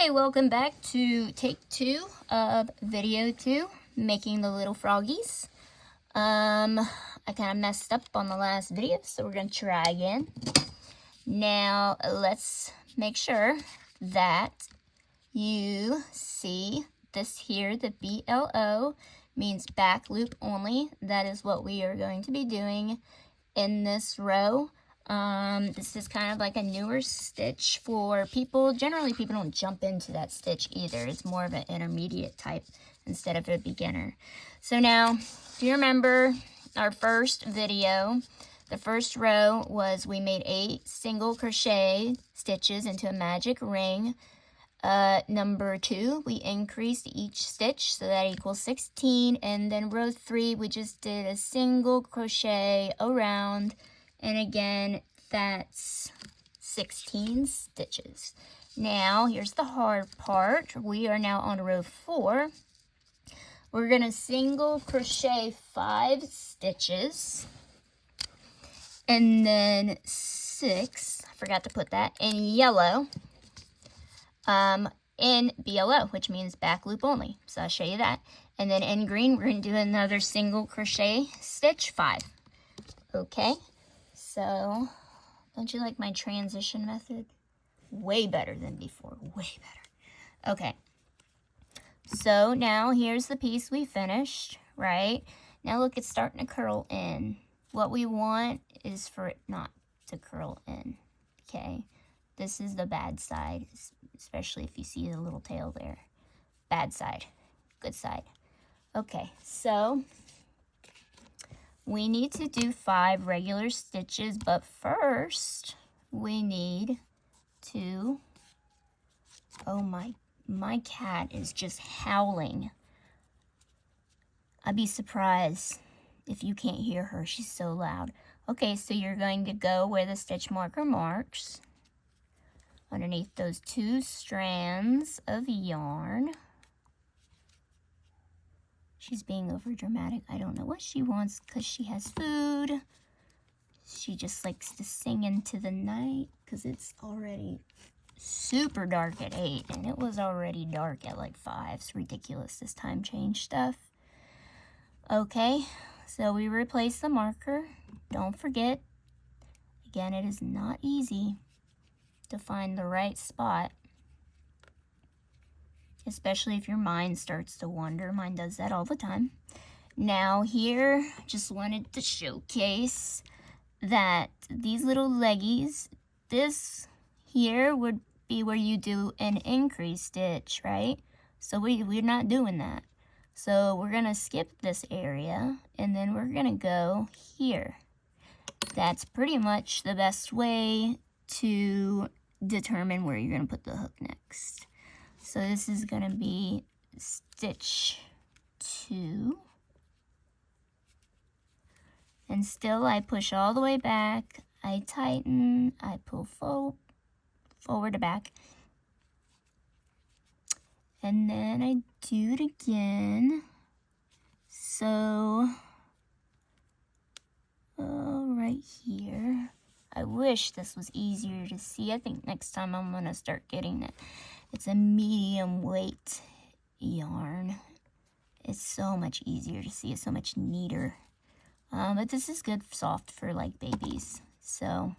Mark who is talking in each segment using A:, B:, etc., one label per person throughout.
A: Okay, welcome back to take 2 of video 2, making the little froggies. I kind of messed up on the last video, so we're going to try again. Now, let's make sure that you see this here, the BLO, means back loop only. That is what we are going to be doing in this row. This is kind of like a newer stitch for people. Generally, people don't jump into that stitch either. It's more of an intermediate type instead of a beginner. So now, do you remember our first video? The first row was we made 8 single crochet stitches into a magic ring. Number 2, we increased each stitch, so that equals 16. And then row 3, we just did a single crochet around. And again, that's 16 stitches. Now, here's the hard part. We are now on row 4. We're going to single crochet 5 stitches. And then 6, I forgot to put that, in yellow, in BLO, which means back loop only. So I'll show you that. And then in green, we're going to do another single crochet stitch 5. Okay. So, don't you like my transition method? Way better than before, way better. Okay, so now here's the piece we finished, right? Now look, it's starting to curl in. What we want is for it not to curl in, okay? This is the bad side, especially if you see the little tail there. Bad side, good side. Okay, so we need to do 5 regular stitches, but first we need to, oh my cat is just howling. I'd be surprised if you can't hear her, she's so loud. Okay, so you're going to go where the stitch marker marks, underneath those 2 strands of yarn. She's being over dramatic. I don't know what she wants because she has food. She just likes to sing into the night because it's already super dark at 8 and it was already dark at like 5. It's ridiculous, this time change stuff. Okay, so we replace the marker. Don't forget, again, it is not easy to find the right spot, especially if your mind starts to wander. Mine does that all the time. Now here, just wanted to showcase that these little leggies, this here would be where you do an increase stitch, right? So we're not doing that. So we're gonna skip this area and then we're gonna go here. That's pretty much the best way to determine where you're gonna put the hook next. So this is going to be stitch 2. And still I push all the way back. I tighten. I pull forward to back. And then I do it again. So, right here. I wish this was easier to see. I think next time I'm going to start getting it. It's a medium weight yarn. It's so much easier to see. It's so much neater. But this is good soft for like babies. So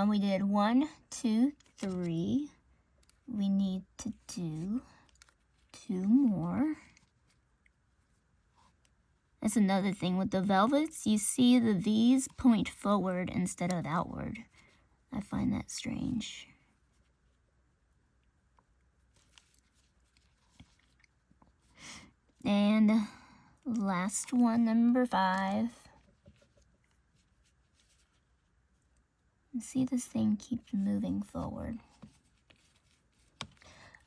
A: we did 1, 2, 3. We need to do 2 more. That's another thing with the velvets. You see the V's point forward instead of outward. I find that strange. And last one, number 5. See, this thing keeps moving forward.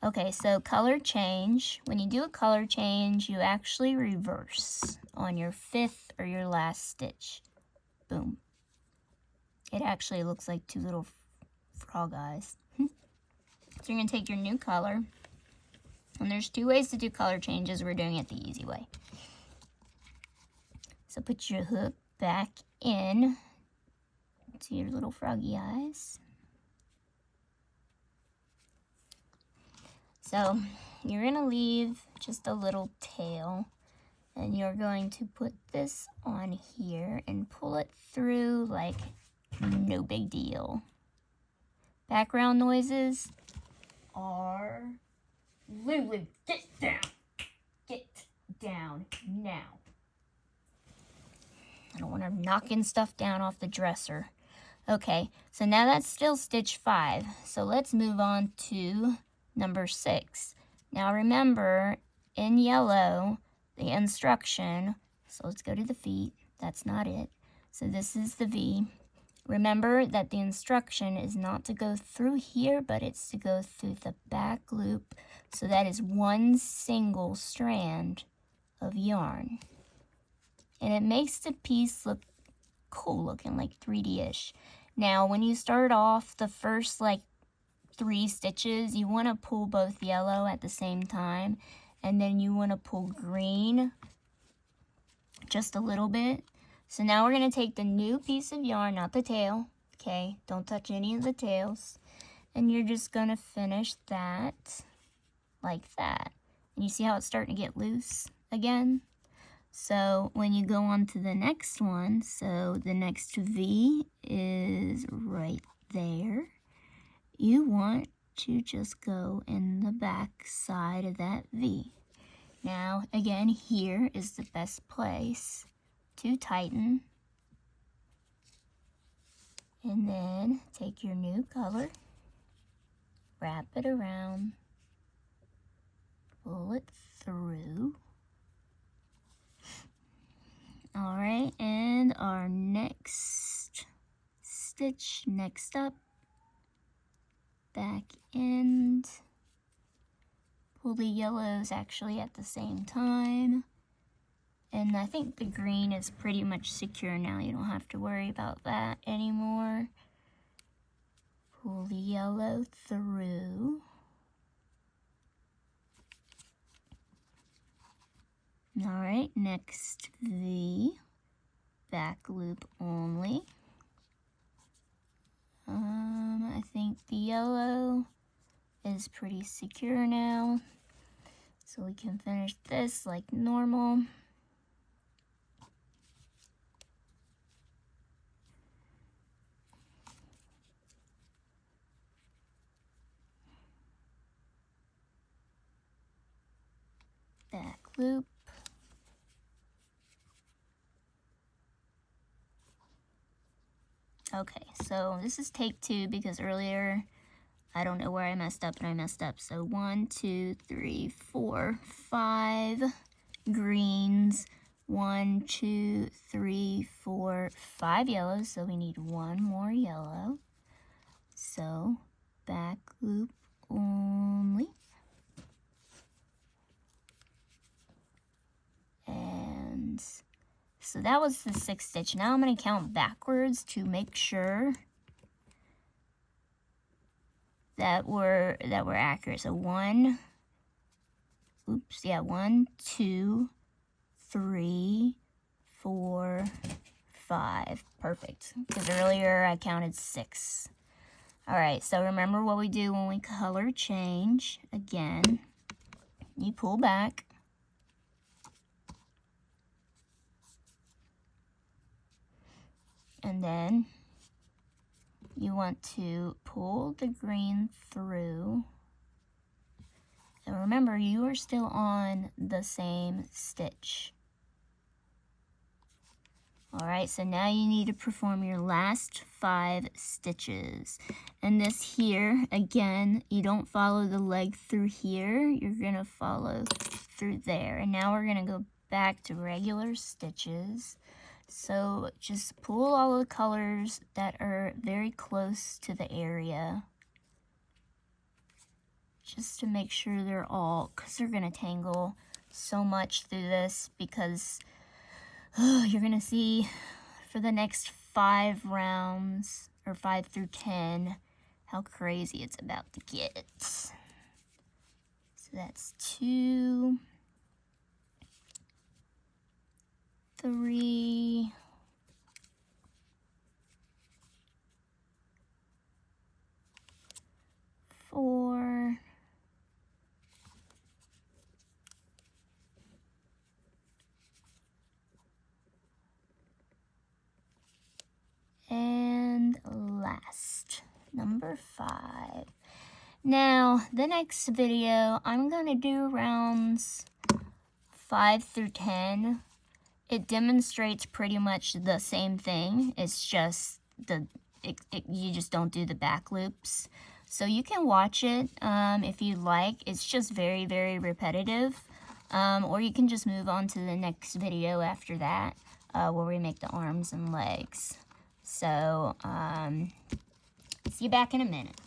A: Okay, so color change. When you do a color change, you actually reverse on your 5th or your last stitch. Boom. It actually looks like 2 little frog eyes. So you're going to take your new color. And there's 2 ways to do color changes. We're doing it the easy way. So put your hook back in to your little froggy eyes. So you're gonna leave just a little tail, and you're going to put this on here and pull it through like no big deal. Background noises are Lulu, get down. Get down now. I don't want her knocking stuff down off the dresser. Okay, so now that's still stitch 5. So let's move on to number 6. Now remember, in yellow, the instruction, so let's go to the feet. That's not it. So this is the V. Remember that the instruction is not to go through here, but it's to go through the back loop. So that is one single strand of yarn. And it makes the piece look cool looking, like 3D-ish. Now, when you start off the first like 3 stitches, you want to pull both yellow at the same time, and then you want to pull green just a little bit. So now we're going to take the new piece of yarn, not the tail, okay? Don't touch any of the tails. And you're just going to finish that like that. And you see how it's starting to get loose again? So when you go on to the next one, so the next V is right there. You want to just go in the back side of that V. Now, again, here is the best place to tighten. And then take your new color, wrap it around, pull it through. All right, and our next stitch, next up, back end, pull the yellows actually at the same time. And I think the green is pretty much secure now. You don't have to worry about that anymore. Pull the yellow through. All right, next V, back loop only. I think the yellow is pretty secure now. So we can finish this like normal. Back loop. Okay, so this is take 2 because earlier I don't know where I messed up and I messed up. So 1, 2, 3, 4, 5 greens. 1, 2, 3, 4, 5 yellows. So we need 1 more yellow. So back loop only. And so that was the 6th stitch. Now I'm going to count backwards to make sure that we're accurate. So 1, 2, 3, 4, 5. Perfect. Because earlier I counted 6. All right, so remember what we do when we color change. Again, you pull back. And then you want to pull the green through. And remember, you are still on the same stitch. All right, so now you need to perform your last 5 stitches. And this here, again, you don't follow the leg through here. You're gonna follow through there. And now we're gonna go back to regular stitches. So just pull all the colors that are very close to the area, just to make sure they're all, because they're going to tangle so much through this, because you're going to see for the next 5 rounds, or 5 through 10, how crazy it's about to get. So that's 2, 3, 4, last, number 5. Now, the next video, I'm going to do rounds 5 through 10. It demonstrates pretty much the same thing. It's just you just don't do the back loops. So you can watch it if you like. It's just very, very repetitive. Or you can just move on to the next video after that, where we make the arms and legs. So, see you back in a minute.